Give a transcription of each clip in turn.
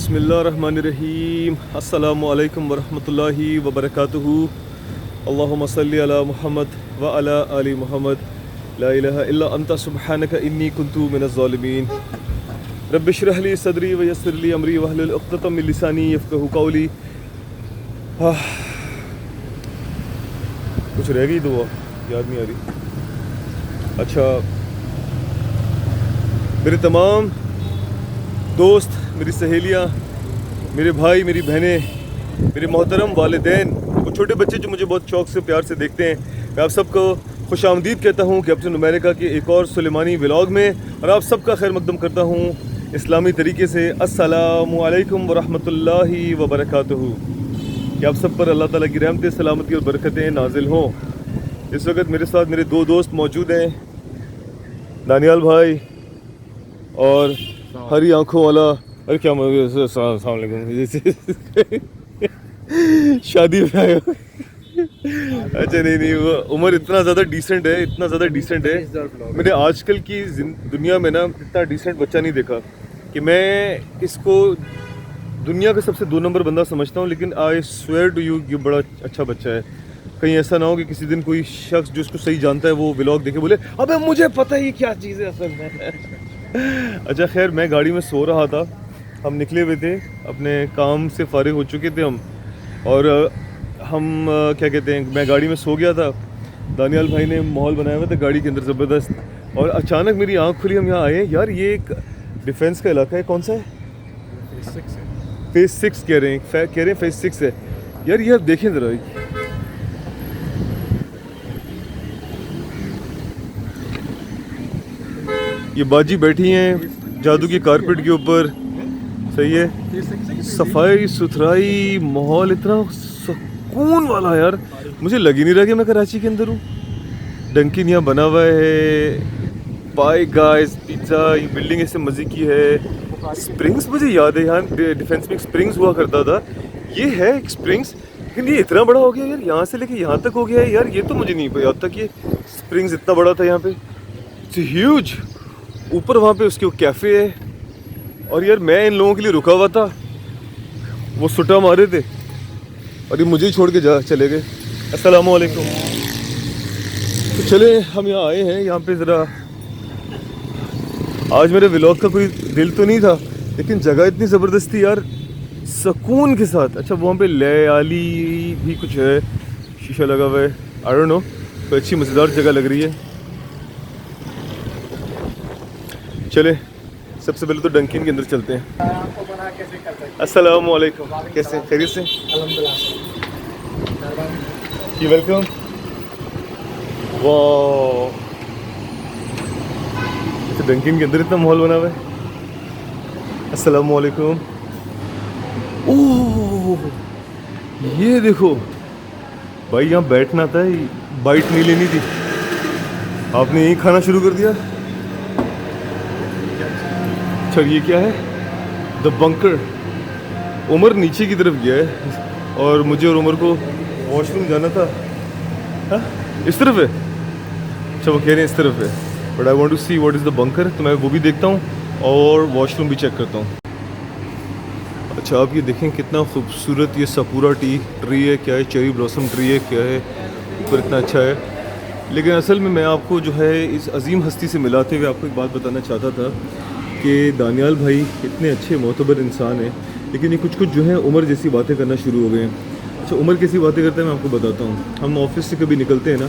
बिस्मिल्लाहिर्रहमानिर्रहीम अस्सलामु अलैकुम वरहमतुल्लाहि वबरकातुहू अल्लाहुम्मा सल्लि अला मुहम्मद व अला आलि मुहम्मद ला इलाहा इल्ला अंता सुब्हानका इन्नी कुन्तु मिनज़ ज़ालिमीन रब्बि इश्रह ली सदरी व यस्सिर ली अमरी वहलुल उक़दतम मिन लिसानी यफ़क़हू क़ौली। कुछ रह गई दुआ याद नहीं आ रही। अच्छा, मेरे तमाम दोस्त, मेरी सहेलियाँ, मेरे भाई, मेरी बहनें, मेरे मोहतरम वालिदैन, वो छोटे बच्चे जो मुझे बहुत शौक़ से प्यार से देखते हैं, मैं आप सबको खुशामदीद कहता हूँ कैप्टन अमेरिका के एक और सुलेमानी व्लॉग में, और आप सबका खैर मकदम करता हूँ इस्लामी तरीके से। अस्सलामु अलैकुम वरहमतुल्लाहि वबरकातुहू। कि आप सब पर अल्लाह ताला की रहमतें, सलामती और बरकतें नाजिल हों। इस वक्त मेरे साथ मेरे दो दोस्त मौजूद हैं, दानियाल भाई और हरी आंखों वाला, अरे क्या शादी में आए हो। अच्छा नहीं, वो उमर इतना ज़्यादा डिसेंट है, इतना ज़्यादा डिसेंट है। मैंने आजकल की दुनिया में ना इतना डिसेंट बच्चा नहीं देखा कि मैं इसको दुनिया का सबसे 2 नंबर बंदा समझता हूँ, लेकिन आई स्वेयर टू यू ये बड़ा अच्छा बच्चा है। कहीं ऐसा ना हो कि किसी दिन कोई शख्स जो उसको सही जानता है वो व्लॉग देखे बोले अबे मुझे पता ही क्या चीज़ है असल में। अच्छा खैर, मैं गाड़ी में सो रहा था, हम निकले हुए थे, अपने काम से फारिग हो चुके थे हम, और हम क्या कहते हैं, मैं गाड़ी में सो गया था। दानियाल भाई ने माहौल बनाया हुआ था गाड़ी के अंदर ज़बरदस्त, और अचानक मेरी आँख खुली, हम यहाँ आए। यार ये एक डिफेंस का इलाका है, कौन सा है? फेज़ 6 कह रहे हैं फेज़ 6 है। यार ये आप देखें ज़रा, ये बाजी बैठी हैं जादू की कारपेट के ऊपर, सही है, सफाई सुथराई, माहौल इतना सुकून वाला। यार मुझे लग ही नहीं रहा कि मैं कराची के अंदर हूँ। डंकिन यहाँ बना हुआ है, पाई गाइस पिज़्ज़ा, ये बिल्डिंग ऐसे मज़े की है। स्प्रिंग्स मुझे याद है, यहाँ डिफेंस में एक स्प्रिंग्स हुआ करता था, ये है एक स्प्रिंग्स, लेकिन ये इतना बड़ा हो गया यार, यहाँ से लेके यहाँ तक हो गया है यार। ये तो मुझे नहीं पता तक ये स्प्रिंग्स इतना बड़ा था यहाँ पे, इट्स ह्यूज। ऊपर वहाँ पे उसके कैफ़े है, और यार मैं इन लोगों के लिए रुका हुआ था, वो सुटा मारे थे और ये मुझे ही छोड़ के चले गए। अस्सलामु अलैकुम। तो चले हम यहाँ आए हैं, यहाँ पे ज़रा आज मेरे व्लॉग का कोई दिल तो नहीं था, लेकिन जगह इतनी ज़बरदस्त थी यार, सुकून के साथ। अच्छा वहाँ पे लयाली भी कुछ है, शीशा लगा हुआ है, आई डोंट नो, तो अच्छी मज़ेदार जगह लग रही है। चले सबसे पहले तो डंकिन के अंदर चलते हैं। अस्सलामु अलैकुम, कैसे, खैरियत से? जी वेलकम। वाह, तो डंकिन के अंदर इतना माहौल बना हुआ है। अस्सलामु अलैकुम। ओह ये देखो भाई, यहाँ बैठना था, बाइट नहीं लेनी थी, आपने यहीं खाना शुरू कर दिया। अच्छा ये क्या है? The bunker. उमर नीचे की तरफ गया है और मुझे और उमर को वॉशरूम जाना था। हाँ इस तरफ है, अच्छा वो कह रहे हैं इस तरफ है, but I want to see what is the bunker, तो मैं वो भी देखता हूँ और वॉशरूम भी चेक करता हूँ। अच्छा आप ये देखें कितना खूबसूरत ये सपूरा ट्री है, क्या है, चेरी ब्लॉसम ट्री है, क्या है, ऊपर इतना अच्छा है। लेकिन असल में मैं आपको जो है इस अजीम हस्ती से मिलाते हुए आपको एक बात बताना चाहता था कि दानियाल भाई इतने अच्छे मोतबर इंसान हैं, लेकिन ये कुछ जो है उमर जैसी बातें करना शुरू हो गए हैं। अच्छा उमर कैसी बातें करते हैं मैं आपको बताता हूँ। हम ऑफिस से कभी निकलते हैं ना,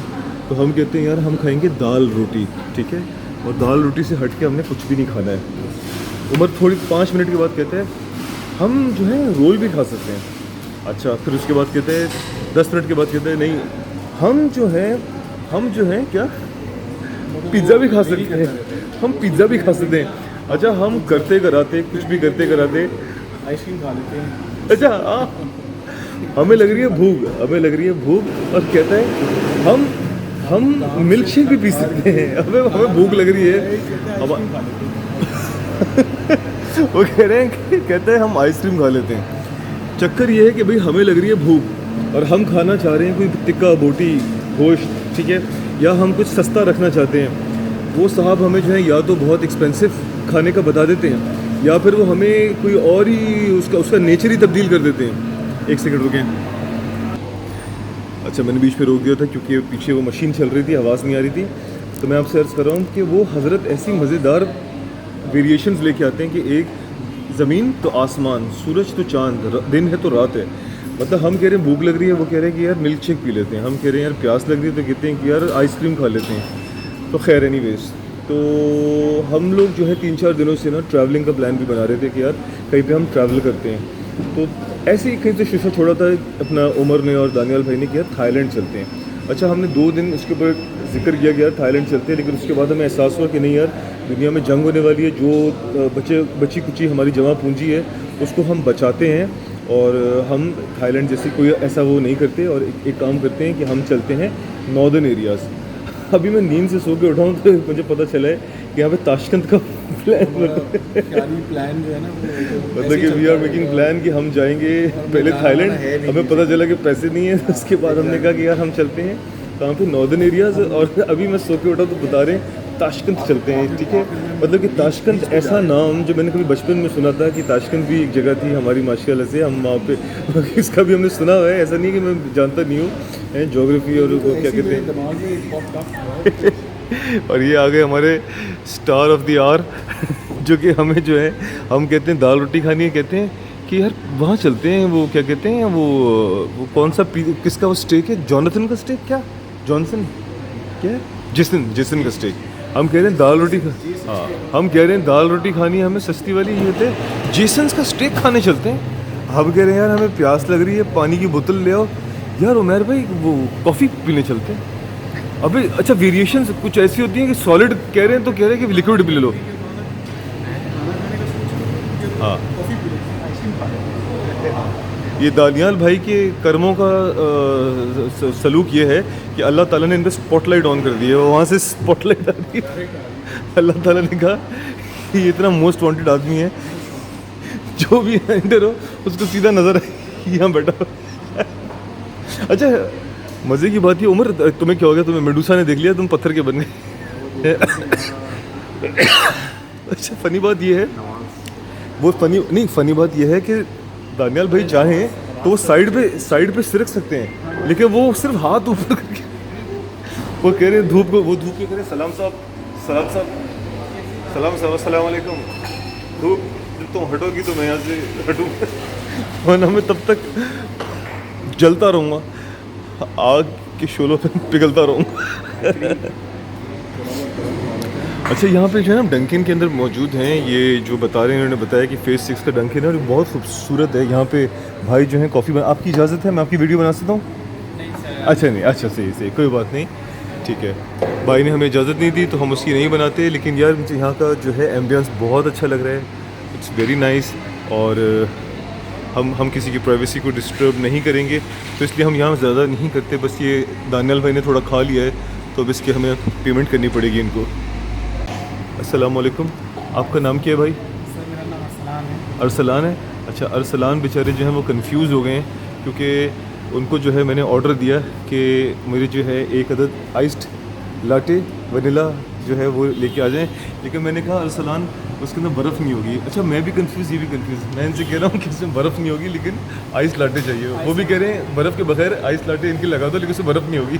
तो हम कहते हैं यार हम खाएंगे दाल रोटी, ठीक है, और दाल रोटी से हट के हमने कुछ भी नहीं खाना है। उमर थोड़ी 5 मिनट के बाद कहते हैं हम जो है रोल भी खा सकते हैं। अच्छा फिर उसके बाद कहते हैं 10 मिनट के बाद कहते हैं नहीं हम जो हैं क्या पिज़्ज़ा भी खा सकते हैं, हम पिज़्ज़ा भी खा सकते हैं। अच्छा हम करते कराते कुछ भी करते कराते आइसक्रीम खा लेते हैं। अच्छा हमें लग रही है भूख, और कहता है हम मिल्क शेक भी पी सकते हैं। हमें भूख लग रही है, वो कह रहे हैं कि कहते हैं हम आइसक्रीम खा लेते हैं। चक्कर ये है कि भाई हमें लग रही है भूख और हम खाना चाह रहे हैं कोई टिक्का बोटी गोश्त, ठीक है, या हम कुछ सस्ता रखना चाहते हैं। वो साहब हमें जो है या तो बहुत एक्सपेंसिव खाने का बता देते हैं, या फिर वो हमें कोई और ही उसका नेचर ही तब्दील कर देते हैं। एक सेकंड रुकें। अच्छा, मैंने बीच में रोक दिया था क्योंकि पीछे वो मशीन चल रही थी, आवाज़ नहीं आ रही थी। तो मैं आपसे अर्ज़ कर रहा हूँ कि वो हज़रत ऐसी मज़ेदार वेरिएशंस लेके आते हैं कि एक ज़मीन तो आसमान, सूरज तो चांद, दिन है तो रात है। मतलब हम कह रहे हैं भूख लग रही है, वो कह रहे हैं कि यार मिल्क शेक पी लेते हैं। हम कह रहे हैं यार प्यास लग रही है, तो कहते हैं कि यार आइसक्रीम खा लेते हैं। तो खैर एनीवेज, तो हम लोग जो है 3-4 दिनों से ना ट्रैवलिंग का प्लान भी बना रहे थे कि यार कहीं पे हम ट्रैवल करते हैं। तो ऐसे ही कहीं से शीशा छोड़ा था अपना उमर ने और दानियाल भाई ने किया थाईलैंड चलते हैं। अच्छा, हमने 2 दिन उसके ऊपर जिक्र किया कि यार थाईलैंड चलते हैं, लेकिन उसके बाद हमें एहसास हुआ कि नहीं यार, दुनिया में जंग होने वाली है, जो बची कुची हमारी जमा पूंजी है उसको हम बचाते हैं और हम थाईलैंड जैसे कोई ऐसा वो नहीं करते और एक काम करते हैं कि हम चलते हैं नॉर्दर्न एरियाज़। अभी मैं नींद से सो के उठा हूँ तो मुझे पता चला है कि यहाँ पे ताशकंद का प्लान जो है ना, मतलब कि वी आर मेकिंग प्लान कि हम जाएंगे पहले थाईलैंड। हमें पता चला कि पैसे नहीं है, उसके बाद हमने कहा कि यार हम चलते हैं कहाँ पे, नॉर्दर्न एरियाज़। और अभी मैं सो के उठा तो बता रहे हैं ताशकंद चलते हैं, ठीक है। मतलब कि ताशकंद ऐसा नाम जो मैंने कभी बचपन में सुना था कि ताशकंद भी एक जगह थी हमारी, माशाल्लाह से हम वहाँ पे इसका भी हमने सुना हुआ है। ऐसा नहीं कि मैं जानता नहीं हूँ ज्योग्राफी और वो क्या कहते हैं। और ये आ गए हमारे स्टार ऑफ द आवर जो कि हमें जो है, हम कहते हैं दाल रोटी खानी है, कहते हैं कि यार वहाँ चलते हैं, वो क्या कहते हैं, वो कौन सा किसका वो स्टेक है, जॉनथन का स्टेक, क्या जॉनसन क्या है, जिसन का स्टेक। हम कह रहे हैं दाल रोटी हाँ, हम कह रहे हैं दाल रोटी खानी है हमें सस्ती वाली, ये होते हैं जेसन्स का स्टेक खाने चलते हैं। हम कह रहे हैं यार हमें प्यास लग रही है, पानी की बोतल ले आओ। यार उमर भाई वो कॉफ़ी पीने चलते हैं। अबे अच्छा, वेरिएशंस कुछ ऐसी होती हैं कि सॉलिड कह रहे हैं तो कह रहे हैं कि लिक्विड भी ले लो। हाँ, ये दानियाल भाई के कर्मों का सलूक ये है कि अल्लाह ताला ने इनका स्पॉटलाइट ऑन कर दी है, वहाँ से स्पॉटलाइट आ रही है। अल्लाह ताला ने कहा कि ये इतना मोस्ट वांटेड आदमी है, जो भी एंटर हो उसको सीधा नज़र आए यहाँ बैठा हो। अच्छा, मज़े की बात ये, उमर तुम्हें क्या हो गया, तुम्हें मेडूसा ने देख लिया, तुम पत्थर के बन गए। अच्छा, फ़नी बात ये है, वो फ़नी बात ये है कि दानियाल भाई चाहें तो वो साइड पे सिरक सकते हैं, लेकिन वो सिर्फ हाथ ऊपर करके वो कह रहे हैं धूप को कह रहे हैं सलाम साहब अस्सलाम वालेकुम। धूप जब तुम हटोगी तो मैं यहाँ से हटूँगा, वरना मैं तब तक जलता रहूँगा, आग के शोलों पे पिघलता रहूँगा। अच्छा, यहाँ पे जो है ना डंकिन के अंदर मौजूद हैं, ये जो बता रहे हैं, उन्होंने बताया कि फेज़ 6 का डंकिन है और बहुत खूबसूरत है। यहाँ पे भाई जो है कॉफ़ी आपकी इजाज़त है, मैं आपकी वीडियो बना सकता हूँ? अच्छा नहीं, अच्छा सही कोई बात नहीं, ठीक है। भाई ने हमें इजाज़त नहीं दी तो हम उसकी नहीं बनाते, लेकिन यार मुझे यहाँ का जो है एम्बियंस बहुत अच्छा लग रहा है, इट्स वेरी नाइस। और हम किसी की प्राइवेसी को डिस्टर्ब नहीं करेंगे, तो इसलिए हम यहाँ ज़्यादा नहीं करते। बस ये दानियाल भाई ने थोड़ा खा लिया है तो अब इसकी हमें पेमेंट करनी पड़ेगी इनको। अस्सलाम वालेकुम, आपका नाम क्या है भाई? सर मेरा नाम अरसलान है। अरसलान है। अच्छा, अरसलान बेचारे जो हैं वो कंफ्यूज हो गए हैं, क्योंकि उनको जो है मैंने ऑर्डर दिया कि मुझे जो है एक अदद आइस्ड लाटे वनीला जो है वो लेके आ जाएं, लेकिन मैंने कहा अरसलान उसके अंदर बर्फ़ नहीं होगी। अच्छा, मैं भी कंफ्यूज, ये भी कंफ्यूज, मैं इनसे कह रहा हूँ कि इसमें बर्फ़ नहीं होगी लेकिन आइस लाटे चाहिए, वो भी कह रहे हैं बर्फ़ के बगैर आइस लाटे इनकी लगा दो, लेकिन उसमें बर्फ़ नहीं होगी।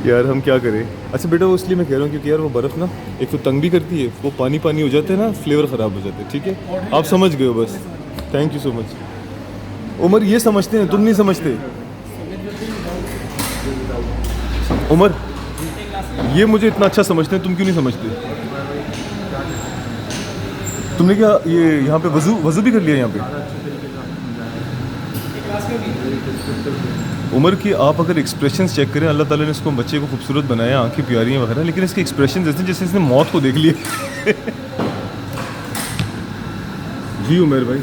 यार हम क्या करें। अच्छा बेटा, वो इसलिए मैं कह रहा हूँ क्योंकि यार वो बर्फ़ ना एक तो तंग भी करती है, वो पानी हो जाता है ना, फ्लेवर ख़राब हो जाता है। ठीक है, आप समझ गए हो बस, thank you so much. Umar ये समझते हैं, तुम नहीं समझते। उमर ये मुझे इतना अच्छा समझते हैं, तुम क्यों नहीं समझते? तुमने क्या ये यहाँ पे वज़ू भी कर लिया यहाँ पे? उमर की आप अगर एक्सप्रेशंस चेक करें, अल्लाह ताला ने इसको बच्चे को खूबसूरत बनाया, आंखें प्यारी हैं वगैरह, लेकिन इसके एक्सप्रेशंस ऐसे जैसे इसने मौत को देख लिया। जी उमर भाई,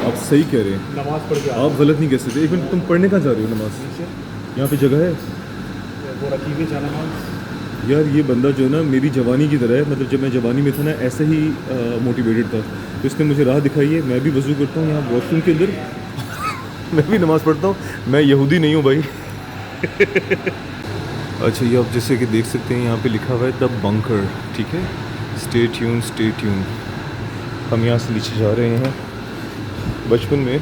आप सही कह रहे हैं, नमाज पढ़ के आप गलत नहीं कह सकते। एक मिनट, तुम पढ़ने कहाँ जा रहे हो नमाज? यहाँ पे जगह है? वो रखी जाना नमाज। यार ये बंदा जो है ना मेरी जवानी की तरह है, मतलब जब मैं जवानी में था ना ऐसे ही मोटिवेटेड था, तो इसने मुझे राह दिखाई है। मैं भी वज़ू करता हूँ यहाँ वॉशरूम के अंदर, मैं भी नमाज़ पढ़ता हूँ, मैं यहूदी नहीं हूँ भाई। अच्छा, ये आप जैसे कि देख सकते हैं यहाँ पे लिखा हुआ है द बंकर, ठीक है, स्टे ट्यून। हम यहाँ से नीचे जा रहे हैं। बचपन में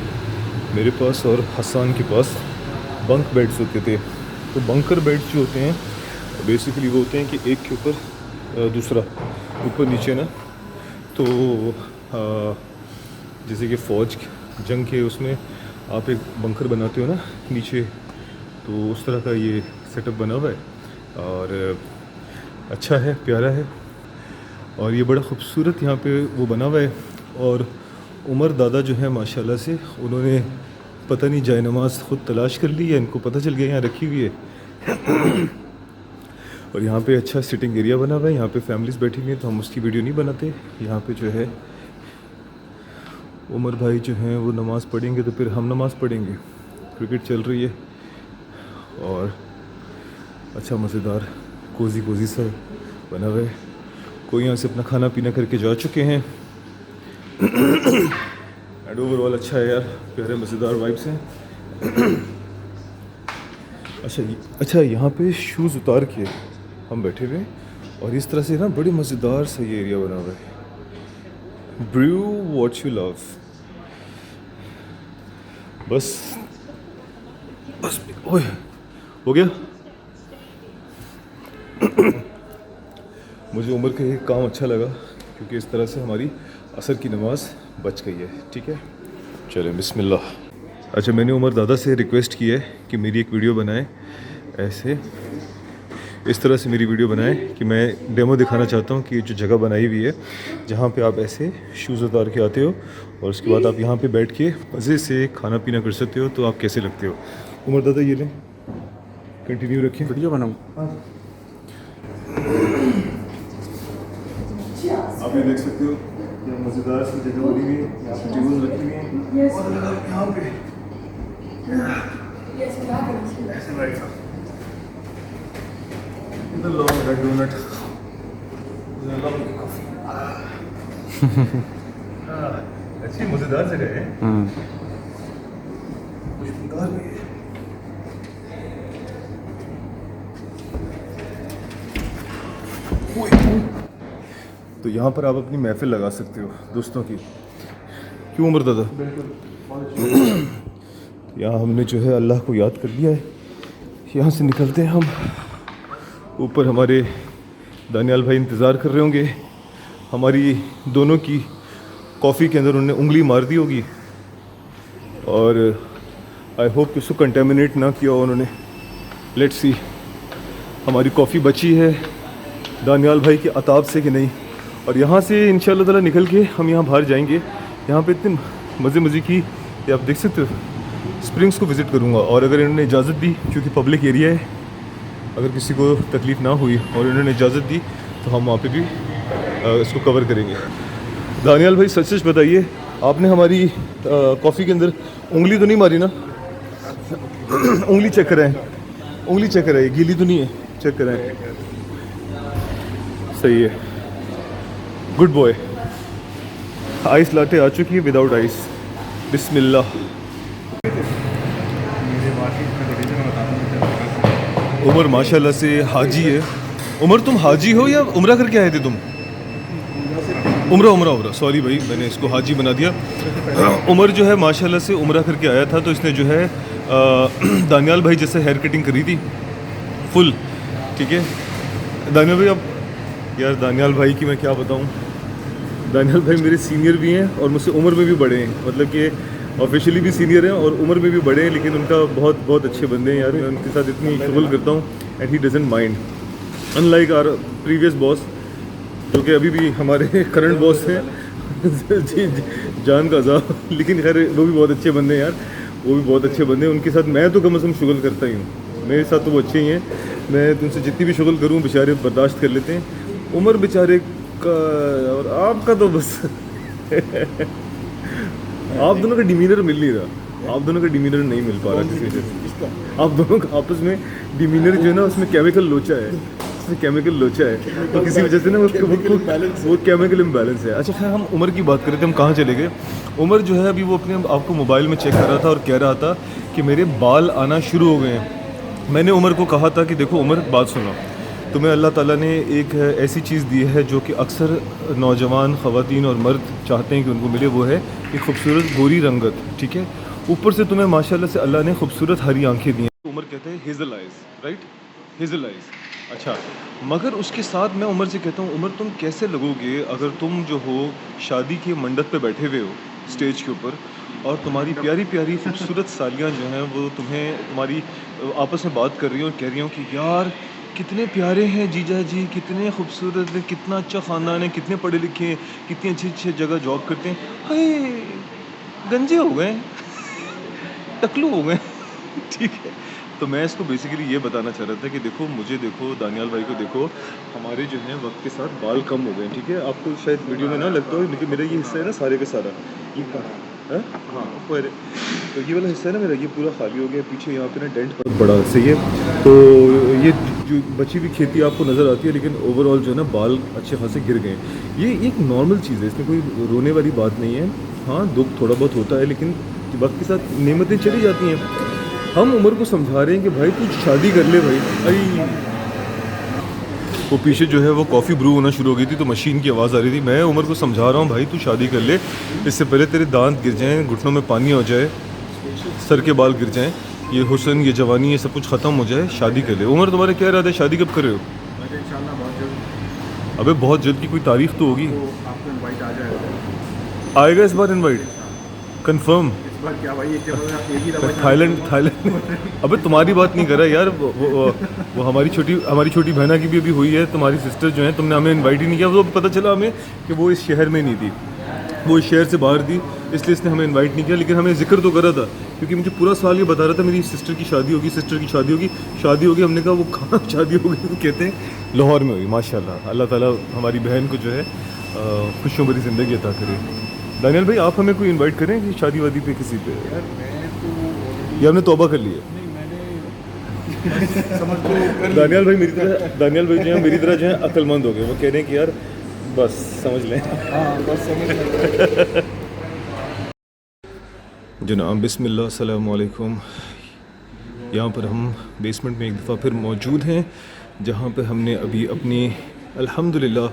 मेरे पास और हसन के पास बंक बेड्स होते थे। तो बंकर बेड्स जो होते हैं बेसिकली वो होते हैं कि एक के ऊपर दूसरा ऊपर नीचे ना। तो जैसे कि फ़ौज जंग के उसमें आप एक बंकर बनाते हो ना नीचे, तो उस तरह का ये सेटअप बना हुआ है और अच्छा है, प्यारा है और ये बड़ा ख़ूबसूरत यहाँ पे वो बना हुआ है। और उमर दादा जो है माशाल्लाह से उन्होंने पता नहीं जाए नमाज ख़ुद तलाश कर ली है, इनको पता चल गया यहाँ रखी हुई है। और यहाँ पे अच्छा सिटिंग एरिया बना हुआ है, यहाँ पे फैमिलीज़ बैठी हुई हैं, तो हम उसकी वीडियो नहीं बनाते। यहाँ पे जो है उमर भाई जो हैं वो नमाज़ पढ़ेंगे तो फिर हम नमाज़ पढ़ेंगे। क्रिकेट चल रही है और अच्छा मज़ेदार कोज़ी सा बना हुआ है। कोई यहाँ से अपना खाना पीना करके जा चुके हैं। एंड ओवरऑल अच्छा है यार, प्यारे मज़ेदार वाइब्स हैं। अच्छा यहाँ पे शूज़ उतार के हम बैठे हुए और इस तरह से ना बड़ी मज़ेदार सा ये एरिया बना हुआ है। Bro what you love. बस ओए हो गया। मुझे उमर का ये काम अच्छा लगा क्योंकि इस तरह से हमारी असर की नमाज बच गई है। ठीक है, चलें बिस्मिल्लाह। अच्छा, मैंने उमर दादा से रिक्वेस्ट की है कि मेरी एक वीडियो बनाएं, ऐसे इस तरह से मेरी वीडियो बनाएं कि मैं डेमो दिखाना चाहता हूं कि जो जगह बनाई हुई है जहां पे आप ऐसे शूज़ उतार के आते हो और उसके बाद आप यहां पे बैठ के मज़े से खाना पीना कर सकते हो। तो आप कैसे लगते हो उमर दादा? ये लें, कंटिन्यू रखें। वीडियो बनाऊँ? आप ये देख सकते हो यहाँ मज़ेदार सी जगह बनी हुई है, यहाँ पे टेबल रखी हुई है और अगर आप यहाँ पे ऐसे बैठ इधर लो मेरा डोनट, इधर लो मेरी कॉफ़ी। अच्छी मज़ेदार जगह है, खुशबूदार भी है। तो यहाँ पर आप अपनी महफिल लगा सकते हो दोस्तों की। क्यों उमर दादा? यहाँ हमने जो है अल्लाह को याद कर लिया है। यहाँ से निकलते हैं हम। ऊपर हमारे दानियाल भाई इंतज़ार कर रहे होंगे। हमारी दोनों की कॉफ़ी के अंदर उन्होंने उंगली मार दी होगी और आई होप कि उसको कंटेमिनेट ना किया हो उन्होंने। लेट्स सी हमारी कॉफ़ी बची है दानियाल भाई के अताब से कि नहीं। और यहाँ से इंशाअल्लाह ताला निकल के हम यहाँ बाहर जाएंगे। यहाँ पे इतने मज़े की, ये आप देख सकते हो, स्प्रिंग्स को विज़िट करूँगा। और अगर इन्होंने इजाज़त दी, क्योंकि पब्लिक एरिया है, अगर किसी को तकलीफ़ ना हुई और इन्होंने इजाज़त दी तो हम वहाँ पे भी इसको कवर करेंगे। दानियाल भाई सच बताइए, आपने हमारी कॉफ़ी के अंदर उंगली तो नहीं मारी ना? उंगली चेक कराएं, उंगली चेक कराएं, गीली तो नहीं है, चेक कराएं। सही है, गुड बॉय। आइस लाटे आ चुकी है विदाउट आइस। बिस्मिल्लाह। उमर माशाल्लाह से हाजी है। उमर तुम हाजी हो या उम्रा करके आए थे तुम? उम्रा सॉरी भाई, मैंने इसको हाजी बना दिया। उमर जो है माशाल्लाह से उम्रा करके आया था, तो इसने जो है दानियाल भाई जैसे हेयर कटिंग करी थी फुल। ठीक है दानियाल भाई, अब यार दानियाल भाई की मैं क्या बताऊं, दानियाल भाई मेरे सीनियर भी हैं और मुझसे उम्र में भी बड़े हैं, मतलब कि ऑफिशियली भी सीनियर हैं और उम्र में भी बड़े हैं। लेकिन उनका बहुत अच्छे बंदे हैं यार, मैं उनके साथ इतनी शुगल करता हूँ and he doesn't mind, unlike our previous boss जो कि अभी भी हमारे करंट बॉस हैं। जी जान का अज़ाब। लेकिन खैर वो भी बहुत अच्छे बंदे हैं यार, वो भी बहुत अच्छे बंदे हैं। उनके साथ मैं तो कम से कम शुगल करता ही हूँ, मेरे साथ तो वो अच्छे ही हैं। मैं तुमसे जितनी भी शुगल करूँ बेचारे बर्दाश्त कर लेते हैं। उमर बेचारे का और आपका तो बस आप दोनों का डिमीनर मिल नहीं रहा, आप दोनों का डिमीनर नहीं मिल पा रहा किसी से। आप दोनों का आपस में डिमीनर जो है ना, उसमें केमिकल लोचा है, उसमें केमिकल लोचा है, तो किसी वजह से ना वो केमिकल इम्बैलेंस है। अच्छा खैर, हम उमर की बात करें थे, हम कहाँ चले गए। उमर जो है अभी वो अपने आपको मोबाइल में चेक कर रहा था और कह रहा था कि मेरे बाल आना शुरू हो गए हैं। मैंने उमर को कहा था कि देखो उमर बात सुनो, तुम्हें अल्लाह ताला ने एक ऐसी चीज़ दी है जो कि अक्सर नौजवान ख़वातीन और मर्द चाहते हैं कि उनको मिले, वो है एक खूबसूरत गोरी रंगत, ठीक है। ऊपर से तुम्हें माशाल्लाह से अल्लाह ने खूबसूरत हरी आंखें दी हैं। उमर कहते हैं Hazel eyes, right, Hazel eyes. अच्छा, मगर उसके साथ मैं उमर से कहता हूँ, उमर तुम कैसे लगोगे अगर तुम जो हो शादी के मंडप पे बैठे हुए हो स्टेज के ऊपर, और तुम्हारी प्यारी प्यारी खूबसूरत सालियाँ जो हैं वो तुम्हारी आपस में बात कर रही हो और कह रही हो कि यार कितने प्यारे हैं जीजा जी, कितने खूबसूरत हैं, कितना अच्छा ख़ानदान है, कितने पढ़े लिखे हैं, कितनी अच्छी अच्छी जगह जॉब करते हैं, हाय गंजे हो गए, टकलू हो गए। ठीक है, तो मैं इसको बेसिकली ये बताना चाह रहा था कि देखो मुझे देखो, दानियाल भाई को देखो, हमारे जो है वक्त के साथ बाल कम हो गए, ठीक है। आपको शायद वीडियो में ना लगता हो लेकिन मेरा ये हिस्सा है ना सारे का सारा, ये कहाँ है, हाँ ऊपर, तो ये वाला हिस्सा है ना मेरा, ये पूरा खाली हो गया, पीछे यहाँ पे ना डेंट बहुत बड़ा सही है। तो ये जो बची हुई खेती आपको नज़र आती है, लेकिन ओवरऑल जो है ना बाल अच्छे खासे गिर गए। ये एक नॉर्मल चीज़ है, इसमें कोई रोने वाली बात नहीं है। हाँ दुख थोड़ा बहुत होता है, लेकिन वक्त के साथ नेमतें चली जाती हैं। हम उमर को समझा रहे हैं कि भाई तू शादी कर ले भाई। आई वो पीछे जो है वो कॉफ़ी ब्रू होना शुरू हो गई थी, तो मशीन की आवाज़ आ रही थी। मैं उमर को समझा रहा हूँ भाई तू शादी कर ले, इससे पहले तेरे दांत गिर जाएं, घुटनों में पानी हो जाए, सर के बाल गिर जाएं, ये हुस्न, ये जवानी, ये सब कुछ ख़त्म हो जाए, शादी कर ले। उमर तुम्हारे क्या इरादा है, शादी कब कर रहे हो? इंशाल्लाह बहुत जल्द। अबे बहुत जल्द की कोई तारीख तो होगी। तो आपको इनवाइट आ जाएगा। आएगा इस बार इनवाइट कंफर्म? इस बार क्या भाई, एक जगह आप एक ही दफा थाईलैंड अबे तुम्हारी बात नहीं कर रहा यार, वो हमारी छोटी बहना की भी अभी हुई है, तुम्हारी सिस्टर जो है, तुमने हमें इनवाइट ही नहीं किया। वो पता चला हमें कि वो इस शहर में नहीं थी, वो इस शहर से बाहर थी, इसलिए इसने हमें इनवाइट नहीं किया। लेकिन हमें जिक्र तो करा था, क्योंकि मुझे पूरा साल ये बता रहा था मेरी सिस्टर की शादी होगी, सिस्टर की शादी होगी, शादी होगी। हमने कहा वो कहाँ शादी होगी? वो कहते हैं लाहौर में हुई। माशाल्लाह, अल्लाह ताला हमारी बहन को जो है खुशियों भरी ज़िंदगी अता करे। दानियाल भाई आप हमें कोई इनवाइट करें कि शादी वादी पे किसी पे? यार मैं तो ये हमने तौबा कर ली है। नहीं, मैंने समझ तो कर ली। दानियाल भाई जो है मेरी तरह जो है अक्लमंद हो गए, वो कह रहे हैं कि यार बस समझ लें। हाँ बस समझ गए। जनाब बिस्मिल्लाह, अस्सलामु अलैकुम। यहाँ पर हम बेसमेंट में एक दफ़ा फिर मौजूद हैं, जहाँ पे हमने अभी अपनी अल्हम्दुलिल्लाह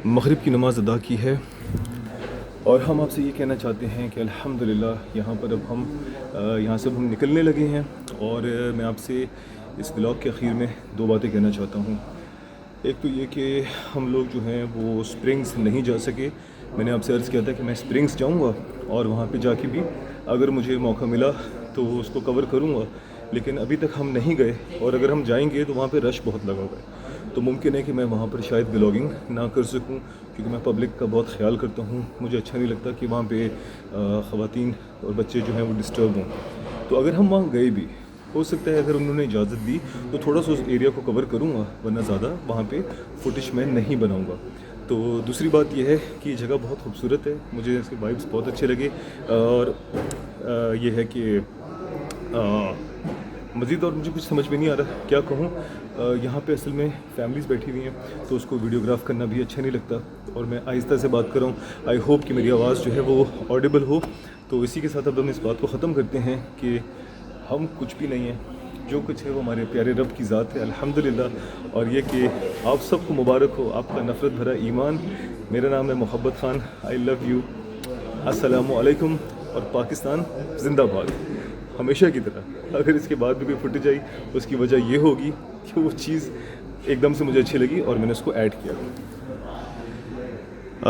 मग़रिब की नमाज़ अदा की है, और हम आपसे ये कहना चाहते हैं कि अल्हम्दुलिल्लाह यहाँ पर अब हम यहाँ से हम निकलने लगे हैं। और मैं आपसे इस व्लॉग के आखिर में दो बातें कहना चाहता हूँ। एक तो ये कि हम लोग जो हैं वो स्प्रिंग्स नहीं जा सके। मैंने आपसे अर्ज़ किया था कि मैं स्प्रिंग्स जाऊँगा और वहाँ पे जाके भी अगर मुझे मौका मिला तो उसको कवर करूँगा, लेकिन अभी तक हम नहीं गए, और अगर हम जाएंगे तो वहाँ पे रश बहुत लगा हुआ है, तो मुमकिन है कि मैं वहाँ पर शायद व्लॉगिंग ना कर सकूँ, क्योंकि मैं पब्लिक का बहुत ख्याल करता हूँ। मुझे अच्छा नहीं लगता कि वहाँ पे ख़वातीन और बच्चे जो हैं वो डिस्टर्ब हों। तो अगर हम वहाँ गए भी, हो सकता है अगर उन्होंने इजाज़त दी तो थोड़ा सा उस एरिया को कवर करूँगा, वरना ज़्यादा वहाँ पे फुटेज मैं नहीं बनाऊँगा। तो दूसरी बात यह है कि ये जगह बहुत खूबसूरत है, मुझे इसके वाइब्स बहुत अच्छे लगे, और ये है कि मज़ीद और मुझे कुछ समझ में नहीं आ रहा क्या कहूँ। यहाँ पे असल में फैमिलीज़ बैठी हुई हैं, तो उसको वीडियोग्राफ करना भी अच्छा नहीं लगता, और मैं आहिस्ता से बात कर रहा हूँ। आई होप कि मेरी आवाज़ जो है वो ऑडिबल हो। तो इसी के साथ अब हम इस बात को ख़त्म करते हैं कि हम कुछ भी नहीं हैं, जो कुछ है वो हमारे प्यारे रब की ज़ात है, अल्हम्दुलिल्लाह। और ये कि आप सबको मुबारक हो आपका नफ़रत भरा ईमान। मेरा नाम है मोहब्बत ख़ान, आई लव यू, अस्सलामु अलैकुम, और पाकिस्तान जिंदाबाद हमेशा की तरह। अगर इसके बाद भी कोई फुटेज आई, उसकी वजह ये होगी कि वो चीज़ एकदम से मुझे अच्छी लगी और मैंने उसको ऐड किया।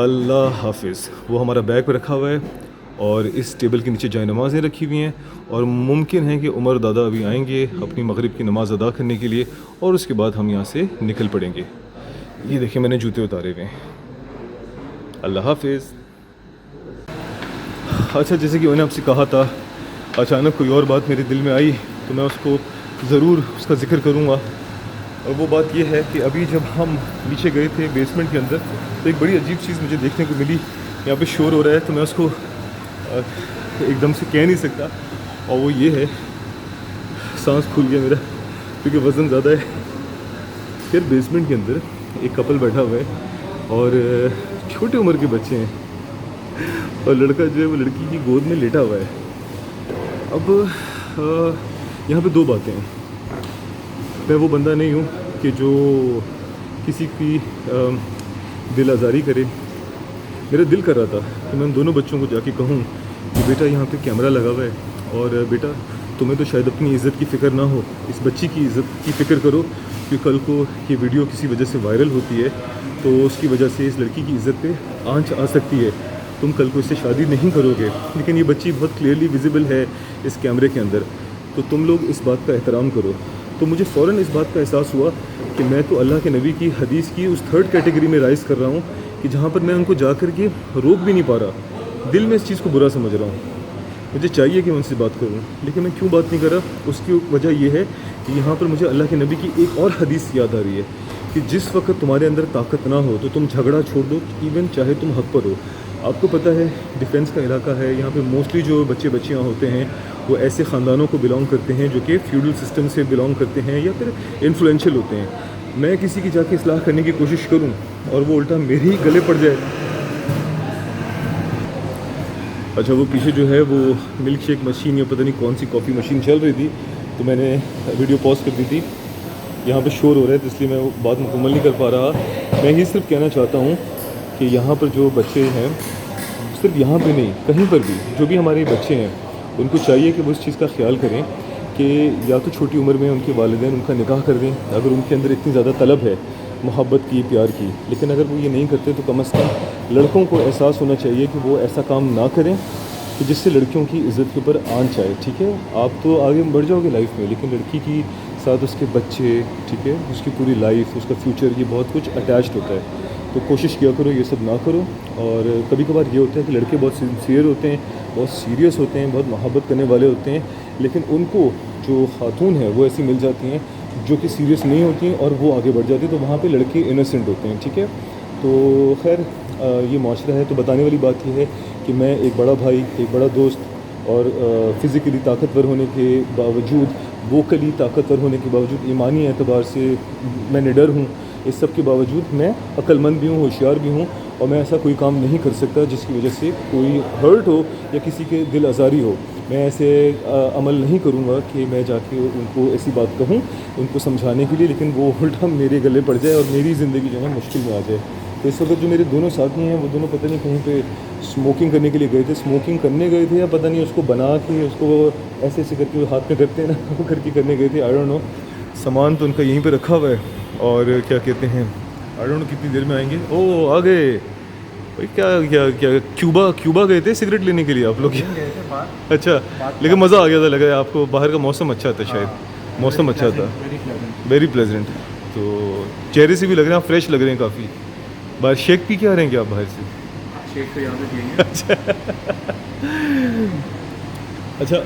अल्लाह हाफिज़। वो हमारा बैग पे रखा हुआ है, और इस टेबल के नीचे जाए नमाज़ें रखी हुई हैं, और मुमकिन है कि उमर दादा अभी आएंगे अपनी मग़रिब की नमाज़ अदा करने के लिए, और उसके बाद हम यहाँ से निकल पड़ेंगे। ये देखिए मैंने जूते उतारे हुए हैं। अल्लाह हाफिज़। अच्छा, जैसे कि मैंने आपसे कहा था, अचानक कोई और बात मेरे दिल में आई तो मैं उसको ज़रूर उसका ज़िक्र करूँगा। और वो बात ये है कि अभी जब हम नीचे गए थे बेसमेंट के अंदर, तो एक बड़ी अजीब चीज़ मुझे देखने को मिली। यहाँ पे शोर हो रहा है, तो मैं उसको एकदम से कह नहीं सकता, और वो ये है, सांस खुल गया मेरा क्योंकि वज़न ज़्यादा है। फिर बेसमेंट के अंदर एक कपल बैठा हुआ है, और छोटे उम्र के बच्चे हैं, और लड़का जो है वो लड़की की गोद में लेटा हुआ है। अब यहाँ पे दो बातें हैं। मैं वो बंदा नहीं हूँ कि जो किसी की दिल आज़ारी करे। मेरा दिल कर रहा था कि मैं उन दोनों बच्चों को जाके कहूँ कि बेटा यहाँ पे कैमरा लगा हुआ है और बेटा तुम्हें तो शायद अपनी इज़्ज़त की फ़िक्र ना हो, इस बच्ची की इज़्ज़त की फ़िक्र करो कि कल को ये वीडियो किसी वजह से वायरल होती है तो उसकी वजह से इस लड़की की इज़्ज़त पे आंच आ सकती है। तुम कल को इससे शादी नहीं करोगे, लेकिन ये बच्ची बहुत क्लियरली विजिबल है इस कैमरे के अंदर, तो तुम लोग इस बात का एहतराम करो। तो मुझे फ़ौरन इस बात का एहसास हुआ कि मैं तो अल्लाह के नबी की हदीस की उस थर्ड कैटेगरी में राइज़ कर रहा हूँ कि जहाँ पर मैं उनको जा कर के रोक भी नहीं पा रहा, दिल में इस चीज़ को बुरा समझ रहा हूँ। मुझे चाहिए कि मैं उनसे बात करूँ, लेकिन मैं क्यों बात नहीं कर रहा, उसकी वजह यह है कि यहाँ पर मुझे अल्लाह के नबी की एक और हदीस याद आ रही है कि जिस वक्त तुम्हारे अंदर ताकत ना हो तो तुम झगड़ा छोड़ दो, इवन चाहे तुम हक पर हो। आपको पता है डिफेंस का इलाका है, यहाँ पे मोस्टली जो बच्चे बच्चियाँ होते हैं वो ऐसे ख़ानदानों को बिलोंग करते हैं जो कि फ्यूडल सिस्टम से बिलोंग करते हैं या फिर इन्फ्लुएंशियल होते हैं। मैं किसी की जाके इस्लाह करने की कोशिश करूँ और वो उल्टा मेरे ही गले पड़ जाए। अच्छा, वो पीछे जो है वो मिल्क शेक मशीन या पता नहीं कौन सी कॉफ़ी मशीन चल रही थी, तो मैंने वीडियो पॉज कर दी थी। यहाँ पे शोर हो रहा है तो इसलिए मैं वो बात मुकम्मल नहीं कर पा रहा। मैं ही सिर्फ कहना चाहता हूँ कि यहाँ पर जो बच्चे हैं, सिर्फ यहाँ पे नहीं कहीं पर भी जो भी हमारे बच्चे हैं, उनको चाहिए कि वो इस चीज़ का ख्याल करें कि या तो छोटी उम्र में उनके वालिदैन उनका निकाह कर दें अगर उनके अंदर इतनी ज़्यादा तलब है मोहब्बत की, प्यार की। लेकिन अगर वो ये नहीं करते तो कम से कम लड़कों को एहसास होना चाहिए कि वो ऐसा काम ना करें कि जिससे लड़कियों की इज़्ज़त के ऊपर आंच आए। ठीक है, आप तो आगे बढ़ जाओगे लाइफ में, लेकिन लड़की की साथ उसके बच्चे, ठीक है, उसकी पूरी लाइफ, उसका फ्यूचर, ये बहुत कुछ अटैच्ड होता है। तो कोशिश किया करो ये सब ना करो। और कभी कभार ये होता है कि लड़के बहुत सिंसियर होते हैं, बहुत सीरियस होते हैं, बहुत मोहब्बत करने वाले होते हैं, लेकिन उनको जो खातून है वो ऐसी मिल जाती हैं जो कि सीरियस नहीं होती हैं और वो आगे बढ़ जाती है, तो वहाँ पे लड़के इनोसेंट होते हैं। ठीक है, तो खैर ये माशरा है। तो बताने वाली बात ये है कि मैं एक बड़ा भाई, एक बड़ा दोस्त और फ़िज़िकली ताकतवर होने के बावजूद, वोकली ताकतवर होने के बावजूद, ईमानी एतबार से मैं निडर हूँ, इस सब के बावजूद मैं अक्लमंद भी हूँ, होशियार भी हूँ, और मैं ऐसा कोई काम नहीं कर सकता जिसकी वजह से कोई हर्ट हो या किसी के दिल आज़ारी हो। मैं ऐसे अमल नहीं करूँगा कि मैं जाके उनको ऐसी बात कहूँ उनको समझाने के लिए, लेकिन वो उल्टा मेरे गले पड़ जाए और मेरी ज़िंदगी जो है मुश्किल में आ जाए। तो इस वक्त जो मेरे दोनों साथी हैं वो दोनों पता नहीं कहीं पे स्मोकिंग करने के लिए गए थे, स्मोकिंग करने गए थे या पता नहीं उसको बना के उसको ऐसे ऐसे करके हाथ में करते हैं ना, वो करके करने गए थे। आई डोंट नो, सामान तो उनका यहीं पे रखा हुआ है और क्या कहते हैं, आई डोंट नो कितनी देर में आएंगे। ओ आ गए भाई, क्या क्या क्या क्यूबा गए थे सिगरेट लेने के लिए आप लोग? अच्छा, लेकिन मज़ा आ गया था, लगा आपको बाहर का मौसम अच्छा था शायद। मौसम अच्छा था, वेरी प्लेजेंट। तो चेहरे से भी लग रहे हैं आप फ्रेश लग रहे हैं काफ़ी। बाहर शेक पी के आ रहे हैं क्या आप बाहर से? शेक तो यहाँ पे पिएंगे। अच्छा,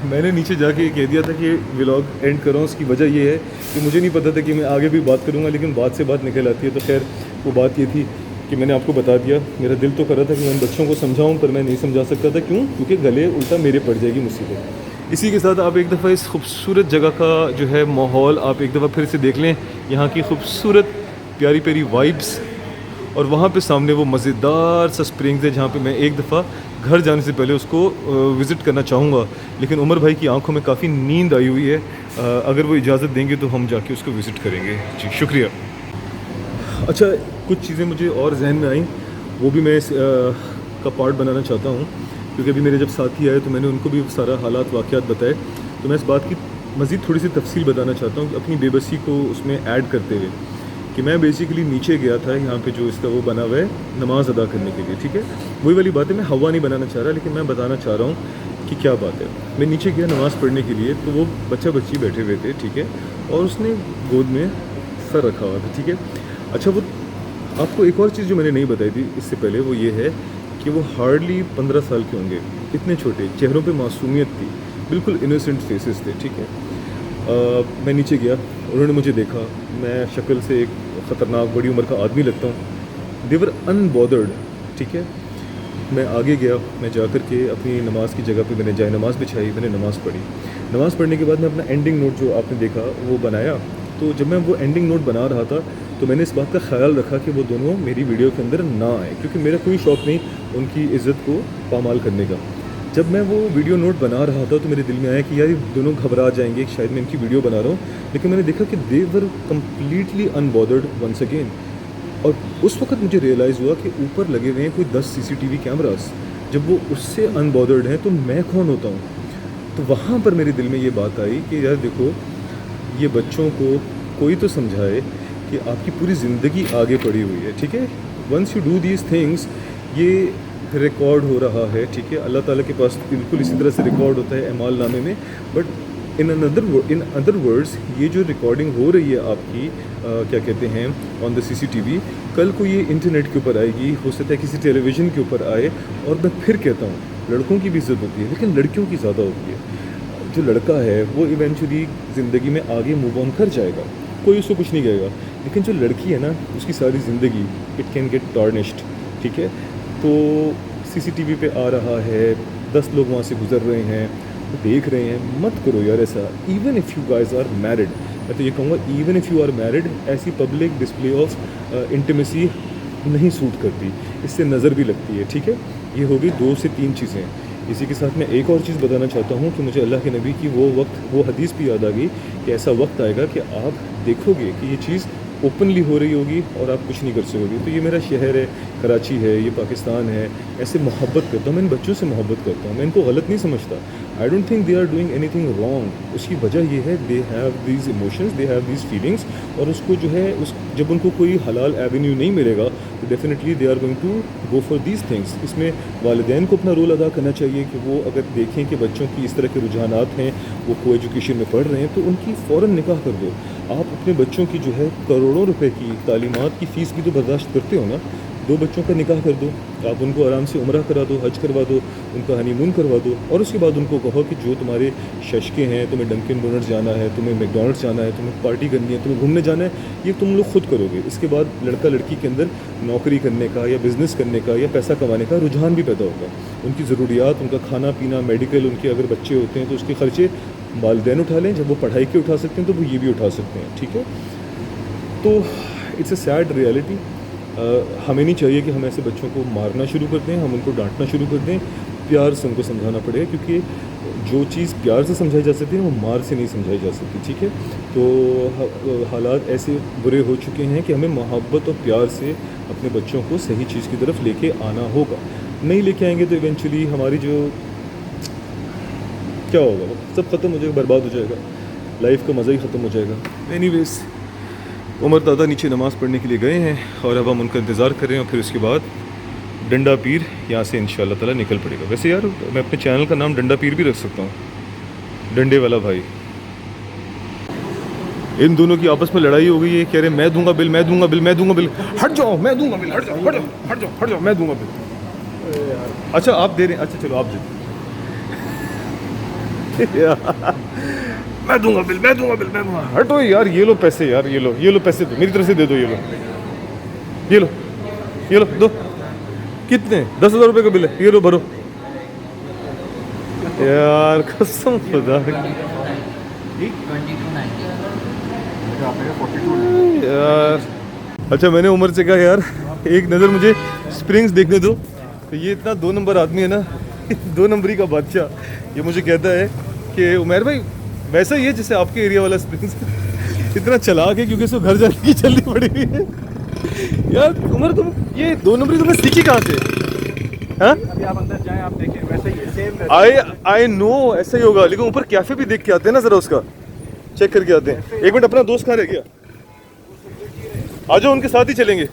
मैंने नीचे जाके कह दिया था कि व्लॉग एंड करूँ, उसकी वजह ये है कि मुझे नहीं पता था कि मैं आगे भी बात करूँगा, लेकिन बात से बात निकल आती है। तो खैर वो बात ये थी कि मैंने आपको बता दिया, मेरा दिल तो कर रहा था कि मैं उन बच्चों को समझाऊँ, पर मैं नहीं समझा सकता था। क्यों? क्योंकि गले उल्टा मेरे पड़ जाएगी मुसीबत। इसी के साथ आप एक दफ़ा इस खूबसूरत जगह का जो है माहौल आप एक दफ़ा फिर से देख लें, यहाँ की खूबसूरत प्यारी प्यारी वाइब्स, और वहाँ पे सामने वो मज़ेदार सा स्प्रिंग्स है जहाँ पे मैं एक दफ़ा घर जाने से पहले उसको विज़िट करना चाहूँगा, लेकिन उमर भाई की आंखों में काफ़ी नींद आई हुई है। अगर वो इजाज़त देंगे तो हम जाके उसको विज़िट करेंगे। जी शुक्रिया। अच्छा, कुछ चीज़ें मुझे और जहन में आई, वो भी मैं इस का पार्ट बनाना चाहता हूँ, क्योंकि अभी मेरे जब साथी आए तो मैंने उनको भी सारा हालात वाक़यात बताए। तो मैं इस बात की मज़ीद थोड़ी सी तफसील बताना चाहता हूँ अपनी बेबसी को उसमें ऐड करते हुए, कि मैं बेसिकली नीचे गया था यहाँ पे जो इसका वो बना हुआ है नमाज़ अदा करने के लिए। ठीक है, वही वाली बात है, मैं हवा नहीं बनाना चाह रहा, लेकिन मैं बताना चाह रहा हूँ कि क्या बात है। मैं नीचे गया नमाज़ पढ़ने के लिए, तो वो बच्चा बच्ची बैठे हुए थे, ठीक है, और उसने गोद में सर रखा हुआ था। ठीक है, अच्छा, वो आपको एक और चीज़ जो मैंने नहीं बताई थी इससे पहले, वो ये है कि वो हार्डली 15 साल के होंगे, इतने छोटे, चेहरों पे मासूमियत थी, बिल्कुल इनोसेंट फेसेस थे। ठीक है, मैं नीचे गया, उन्होंने मुझे देखा, मैं शक्ल से एक ख़तरनाक बड़ी उम्र का आदमी लगता हूँ। दे वर अनबॉदर्ड। ठीक है, मैं आगे गया, मैं जा कर के अपनी नमाज़ की जगह पे मैंने जाए नमाज़ बिछाई, मैंने नमाज़ पढ़ी। नमाज़ पढ़ने के बाद मैं अपना एंडिंग नोट जो आपने देखा वो बनाया। तो जब मैं वो एंडिंग नोट बना रहा था तो मैंने इस बात का ख्याल रखा कि वो दोनों मेरी वीडियो के अंदर ना आए, क्योंकि मेरा कोई शौक़ नहीं उनकी इज़्ज़त को पामाल करने का। जब मैं वो वीडियो नोट बना रहा था तो मेरे दिल में आया कि यार ये दोनों घबरा जाएंगे, शायद मैं इनकी वीडियो बना रहा हूँ, लेकिन मैंने देखा कि दे were completely unbothered once again. और उस वक्त मुझे रियलाइज़ हुआ कि ऊपर लगे हुए हैं कोई 10 CCTV कैमरास, जब वो उससे अनबॉदर्ड हैं तो मैं कौन होता हूँ। तो वहाँ पर मेरे दिल में ये बात आई कि यार देखो, ये बच्चों को कोई तो समझाए कि आपकी पूरी ज़िंदगी आगे पड़ी हुई है, ठीक है। Once you do these things, ये रिकॉर्ड हो रहा है, ठीक है। अल्लाह ताला के पास बिल्कुल इसी तरह से रिकॉर्ड होता है अमाल नामे में। बट इन अदर वर्ड्स, ये जो रिकॉर्डिंग हो रही है आपकी क्या कहते हैं ऑन द CCTV, कल को ये इंटरनेट के ऊपर आएगी, हो सकता है किसी टेलीविज़न के ऊपर आए। और मैं फिर कहता हूँ, लड़कों की भी इज्जत होती है लेकिन लड़कियों की ज़्यादा होती है। जो लड़का है वो इवेंचुअली ज़िंदगी में आगे मूव ऑन कर जाएगा, कोई उसको कुछ नहीं कहेगा, लेकिन जो लड़की है ना, उसकी सारी ज़िंदगी इट कैन गेट टार्निश्ड, ठीक है। तो CCTV पे आ रहा है, 10 लोग वहाँ से गुजर रहे हैं, वो देख रहे हैं, मत करो यार ऐसा। Even if you guys are married, मैं तो ये कहूँगा even if you are married, ऐसी पब्लिक डिस्प्ले ऑफ इंटीमेसी नहीं सूट करती, इससे नज़र भी लगती है, ठीक है। ये होगी 2 से 3 चीज़ें। इसी के साथ मैं एक और चीज़ बताना चाहता हूँ कि मुझे अल्लाह के नबी की वो हदीस भी याद आ गई कि ऐसा वक्त आएगा कि आप देखोगे कि ये चीज़ ओपनली हो रही होगी और आप कुछ नहीं कर सकोगे। तो ये मेरा शहर है, कराची है, ये पाकिस्तान है, ऐसे मोहब्बत करता हूँ मैं, इन बच्चों से मोहब्बत करता हूँ, मैं इनको गलत नहीं समझता। I don't think they are doing anything wrong. उसकी वजह ये है, they have these emotions, they have these feelings, और उसको जो है जब उनको कोई हलाल एवेन्यू नहीं मिलेगा तो definitely they are going to go for these things. इसमें वालिदैन को अपना रोल अदा करना चाहिए कि वो अगर देखें कि बच्चों की इस तरह के रुझानात हैं, वो को एजुकेशन में पढ़ रहे हैं, तो उनकी फ़ौरन निकाह कर दो। आप अपने बच्चों की जो है करोड़ों रुपए की तालीमात की फ़ीस भी तो बर्दाश्त करते हो ना, 2 बच्चों का निकाह कर दो, आप उनको आराम से उम्रा करा दो, हज करवा दो, उनका हनीमून करवा दो, और उसके बाद उनको कहो कि जो तुम्हारे शशके हैं, तुम्हें डंकिन डोनट्स जाना है, तुम्हें मैकडॉनल्ड्स जाना है, तुम्हें पार्टी करनी है, तुम्हें घूमने जाना है, ये तुम लोग खुद करोगे। इसके बाद लड़का लड़की के अंदर नौकरी करने का या बिज़नेस करने का या पैसा कमाने का रुझान भी पैदा होगा। उनकी ज़रूरियात, उनका खाना पीना, मेडिकल, उनके अगर बच्चे होते हैं तो उसके ख़र्चे वालिदैन उठा लें, जब वो पढ़ाई के उठा सकते हैं तो वो ये भी उठा सकते हैं, ठीक है। तो इट्स अ सैड रियलिटी। हमें नहीं चाहिए कि हम ऐसे बच्चों को मारना शुरू कर दें, हम उनको डांटना शुरू कर दें, प्यार से उनको समझाना पड़ेगा, क्योंकि जो चीज़ प्यार से समझाई जा सकती है वो मार से नहीं समझाई जा सकती, ठीक है। तो हालात ऐसे बुरे हो चुके हैं कि हमें मोहब्बत और प्यार से अपने बच्चों को सही चीज़ की तरफ लेके आना होगा। नहीं लेके आएंगे तो इवेंचुअली हमारी जो क्या होगा, सब ख़त्म हो जाएगा, बर्बाद हो जाएगा, लाइफ का मज़ा ही ख़त्म हो जाएगा। एनीवेज, उमर दादा नीचे नमाज़ पढ़ने के लिए गए हैं और अब हम उनका इंतज़ार कर रहे हैं, और फिर उसके बाद डंडा पीर यहाँ से इंशाअल्लाह ताला निकल पड़ेगा। वैसे यार मैं अपने चैनल का नाम डंडा पीर भी रख सकता हूँ, डंडे वाला भाई। इन दोनों की आपस में लड़ाई हो गई है, कह रहे मैं दूंगा बिल, मैं दूंगा बिल, मैं दूंगा बिल, हट जाओ, मैं दूंगा बिल, हट जाओ, हट जाओ, हट जाओ, हट जाओ, मैं दूंगा बिल। अच्छा आप दे रहे हैं, अच्छा चलो आप दे। मैं दूंगा बिल, मैं दूंगा बिल, मैं दूंगा। हटो यार, ये लो पैसे यार, ये लो पैसे दो, मेरी तरफ से दे दो, ये लो दो। कितने? 10,000 रुपये का बिल है, ये लो भरो। यार कसम खुदा यार। अच्छा मैंने उमर से कहा यार एक नज़र मुझे स्प्रिंग्स देखने दो, तो ये इतना 2 नंबर आदमी है ना, 2 नंबरी का बादशाह, ये मुझे कहता है कि उमर भाई वैसा ही है जैसे आपके एरिया वाला स्प्रिंग्स। इतना चलाक है क्योंकि इसको घर जाने की जल्दी पड़ी हुई है। यार उमर तुम ये 2 नंबरी तुम्हें सीखी कहाँ से? हाँ अभी आप अंदर जाएं, आप देखें वैसे ही सेम। आई नो ऐसा ही होगा, लेकिन ऊपर कैफे भी देख के आते हैं ना, जरा उसका चेक करके आते हैं। एक मिनट, अपना दोस्त कहाँ रह गया? आ जाओ उनके साथ ही चलेंगे।